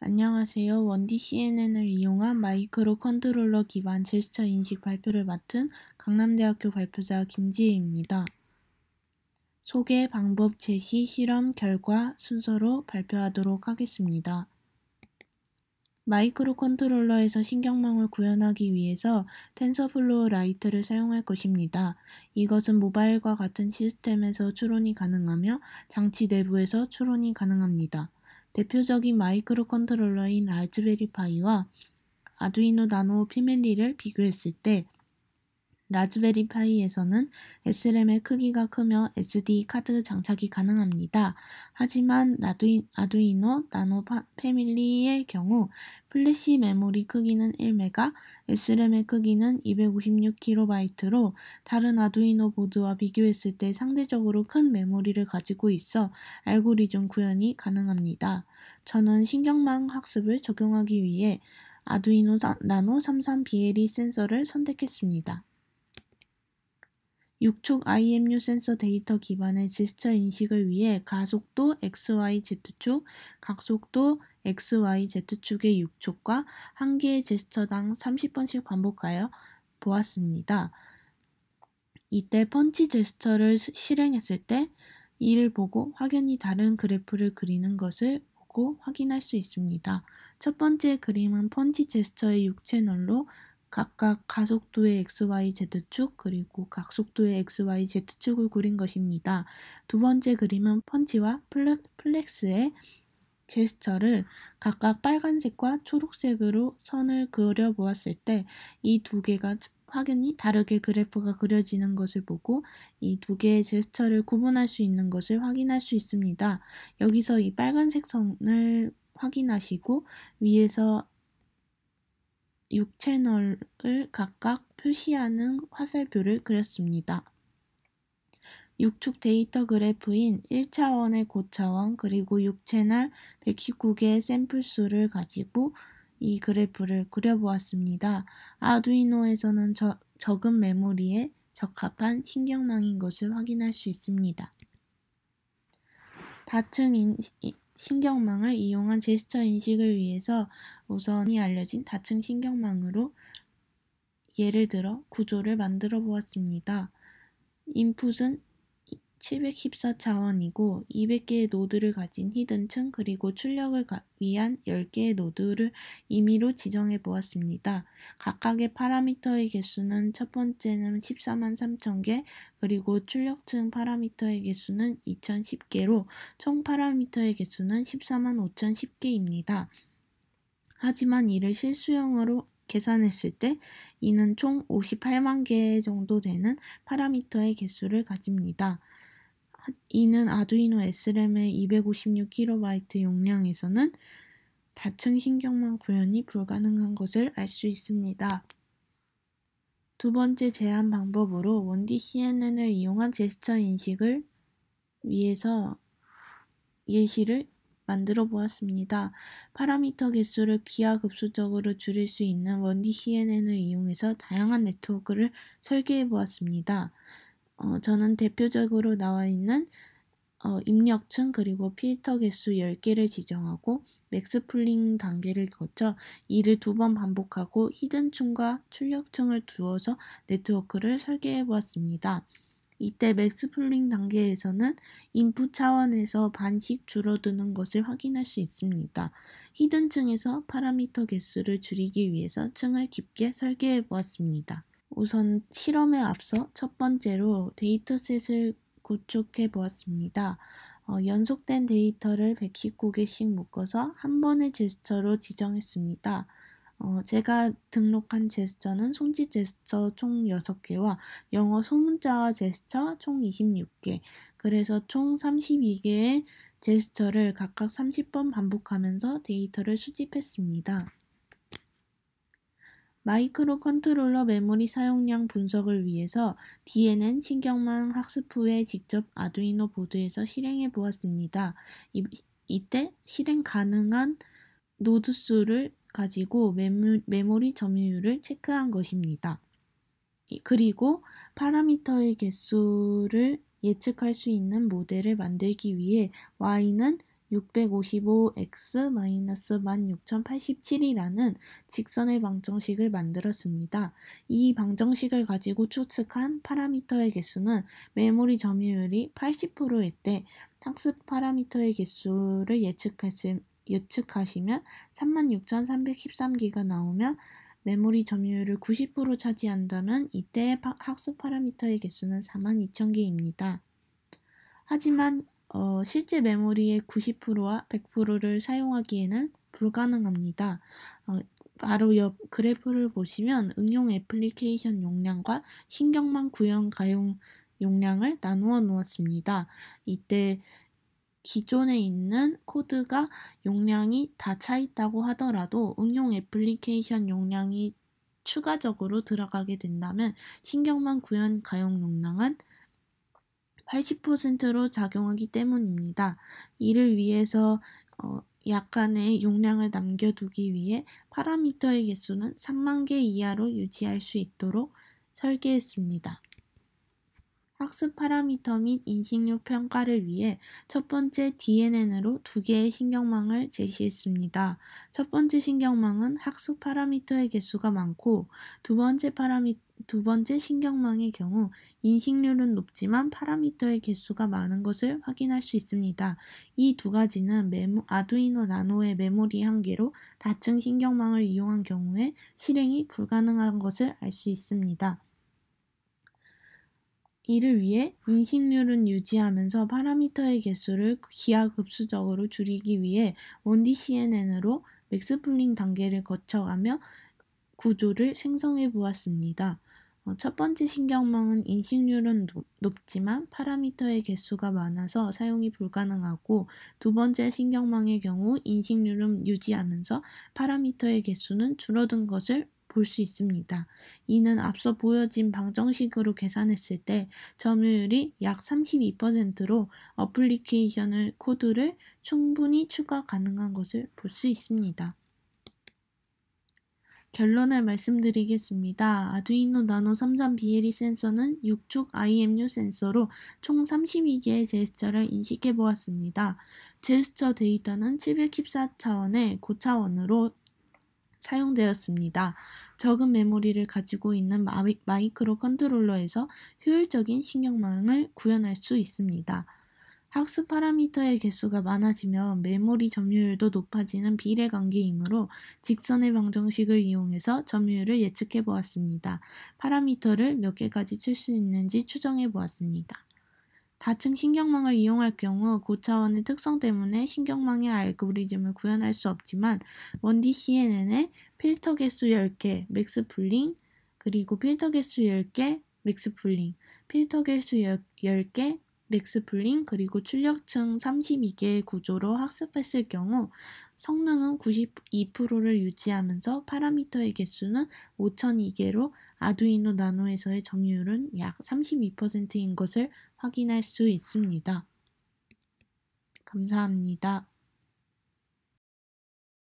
안녕하세요. 원디 CNN을 이용한 마이크로 컨트롤러 기반 제스처 인식 발표를 맡은 강남대학교 발표자 김지혜입니다. 소개, 방법, 제시, 실험, 결과 순서로 발표하도록 하겠습니다. 마이크로 컨트롤러에서 신경망을 구현하기 위해서 텐서플로우 라이트를 사용할 것입니다. 이것은 모바일과 같은 시스템에서 추론이 가능하며 장치 내부에서 추론이 가능합니다. 대표적인 마이크로 컨트롤러인 라즈베리 파이와 아두이노 나노 패밀리를 비교했을 때 라즈베리 파이에서는 SRAM의 크기가 크며 SD 카드 장착이 가능합니다. 하지만 아두이노 나노 패밀리의 경우 플래시 메모리 크기는 1메가, SRAM의 크기는 256KB로 다른 아두이노 보드와 비교했을 때 상대적으로 큰 메모리를 가지고 있어 알고리즘 구현이 가능합니다. 저는 신경망 학습을 적용하기 위해 아두이노 나노 33BLE 센서를 선택했습니다. 6축 IMU 센서 데이터 기반의 제스처 인식을 위해 가속도 XYZ축, 각속도 XYZ축의 6축과 한 개의 제스처당 30번씩 반복하여 보았습니다. 이때 펀치 제스처를 실행했을 때 이를 보고 확연히 다른 그래프를 그리는 것을 보고 확인할 수 있습니다. 첫 번째 그림은 펀치 제스처의 6채널로 각각 가속도의 XYZ축 그리고 각속도의 XYZ축을 그린 것입니다. 두 번째 그림은 펀치와 플렉스의 제스처를 각각 빨간색과 초록색으로 선을 그려보았을 때 이 두 개가 확연히 다르게 그래프가 그려지는 것을 보고 이 두 개의 제스처를 구분할 수 있는 것을 확인할 수 있습니다. 여기서 이 빨간색 선을 확인하시고 위에서 6채널을 각각 표시하는 화살표를 그렸습니다. 6축 데이터 그래프인 1차원의 고차원 그리고 6채널 119개의 샘플 수를 가지고 이 그래프를 그려보았습니다. 아두이노에서는 적은 메모리에 적합한 신경망인 것을 확인할 수 있습니다. 다층 신경망을 이용한 제스처 인식을 위해서 우선이 알려진 다층 신경망으로 예를 들어 구조를 만들어 보았습니다. 인풋은 714차원이고 200개의 노드를 가진 히든층 그리고 출력을 위한 10개의 노드를 임의로 지정해 보았습니다. 각각의 파라미터의 개수는 첫 번째는 14만 3천 개 그리고 출력층 파라미터의 개수는 2010개로 총 파라미터의 개수는 14만 5,010개입니다. 하지만 이를 실수형으로 계산했을 때 이는 총 58만 개 정도 되는 파라미터의 개수를 가집니다. 이는 아두이노 SRAM의 256KB 용량에서는 다층 신경망 구현이 불가능한 것을 알 수 있습니다. 두 번째 제한 방법으로 원디 CNN을 이용한 제스처 인식을 위해서 예시를 만들어 보았습니다. 파라미터 개수를 기하급수적으로 줄일 수 있는 원디 CNN을 이용해서 다양한 네트워크를 설계해 보았습니다. 저는 대표적으로 나와 있는 입력층 그리고 필터 개수 10개를 지정하고 맥스풀링 단계를 거쳐 이를 2번 반복하고 히든층과 출력층을 두어서 네트워크를 설계해 보았습니다. 이때 맥스풀링 단계에서는 인풋 차원에서 반씩 줄어드는 것을 확인할 수 있습니다. 히든층에서 파라미터 개수를 줄이기 위해서 층을 깊게 설계해 보았습니다. 우선 실험에 앞서 첫 번째로 데이터셋을 구축해 보았습니다. 연속된 데이터를 119개씩 묶어서 한 번의 제스처로 지정했습니다. 제가 등록한 제스처는 손짓 제스처 총 6개와 영어 소문자와 제스처 총 26개, 그래서 총 32개의 제스처를 각각 30번 반복하면서 데이터를 수집했습니다. 마이크로 컨트롤러 메모리 사용량 분석을 위해서 DNN 신경망 학습 후에 직접 아두이노 보드에서 실행해 보았습니다. 이때 실행 가능한 노드 수를 가지고 메모리 점유율을 체크한 것입니다. 그리고 파라미터의 개수를 예측할 수 있는 모델을 만들기 위해 Y는 655x-16087이라는 직선의 방정식을 만들었습니다. 이 방정식을 가지고 추측한 파라미터의 개수는 메모리 점유율이 80%일 때 학습 파라미터의 개수를 예측하시면 36,313개가 나오며 메모리 점유율을 90% 차지한다면 이때의 학습 파라미터의 개수는 42,000개입니다. 하지만 실제 메모리의 90%와 100%를 사용하기에는 불가능합니다. 바로 옆 그래프를 보시면 응용 애플리케이션 용량과 신경망 구현 가용 용량을 나누어 놓았습니다. 이때 기존에 있는 코드가 용량이 다 차 있다고 하더라도 응용 애플리케이션 용량이 추가적으로 들어가게 된다면 신경망 구현 가용 용량은 80%로 작용하기 때문입니다. 이를 위해서 약간의 용량을 남겨두기 위해 파라미터의 개수는 3만 개 이하로 유지할 수 있도록 설계했습니다. 학습 파라미터 및 인식률 평가를 위해 첫 번째 DNN으로 2개의 신경망을 제시했습니다. 첫 번째 신경망은 학습 파라미터의 개수가 많고 두 번째 신경망의 경우 인식률은 높지만 파라미터의 개수가 많은 것을 확인할 수 있습니다. 이 두 가지는 아두이노 나노의 메모리 한계로 다층 신경망을 이용한 경우에 실행이 불가능한 것을 알 수 있습니다. 이를 위해 인식률은 유지하면서 파라미터의 개수를 기하급수적으로 줄이기 위해 1D CNN으로 맥스풀링 단계를 거쳐가며 구조를 생성해 보았습니다. 첫 번째 신경망은 인식률은 높지만 파라미터의 개수가 많아서 사용이 불가능하고 두 번째 신경망의 경우 인식률은 유지하면서 파라미터의 개수는 줄어든 것을 볼 수 있습니다. 이는 앞서 보여진 방정식으로 계산했을 때 점유율이 약 32%로 어플리케이션을 코드를 충분히 추가 가능한 것을 볼 수 있습니다. 결론을 말씀드리겠습니다. 아두이노 나노 3단 BLE 센서는 6촉 IMU 센서로 총 32개의 제스처를 인식해 보았습니다. 제스처 데이터는 714차원의 고차원으로 사용되었습니다. 적은 메모리를 가지고 있는 마이크로 컨트롤러에서 효율적인 신경망을 구현할 수 있습니다. 학습 파라미터의 개수가 많아지면 메모리 점유율도 높아지는 비례관계이므로 직선의 방정식을 이용해서 점유율을 예측해 보았습니다. 파라미터를 몇 개까지 칠 수 있는지 추정해 보았습니다. 다층 신경망을 이용할 경우 고차원의 특성 때문에 신경망의 알고리즘을 구현할 수 없지만 1D CNN의 필터 개수 10개, 맥스풀링, 그리고 필터 개수 10개, 맥스풀링, 필터 개수 10개, 맥스풀링, 그리고 출력층 32개의 구조로 학습했을 경우 성능은 92%를 유지하면서 파라미터의 개수는 5002개로 아두이노 나노에서의 점유율은 약 32%인 것을 확인할 수 있습니다. 감사합니다.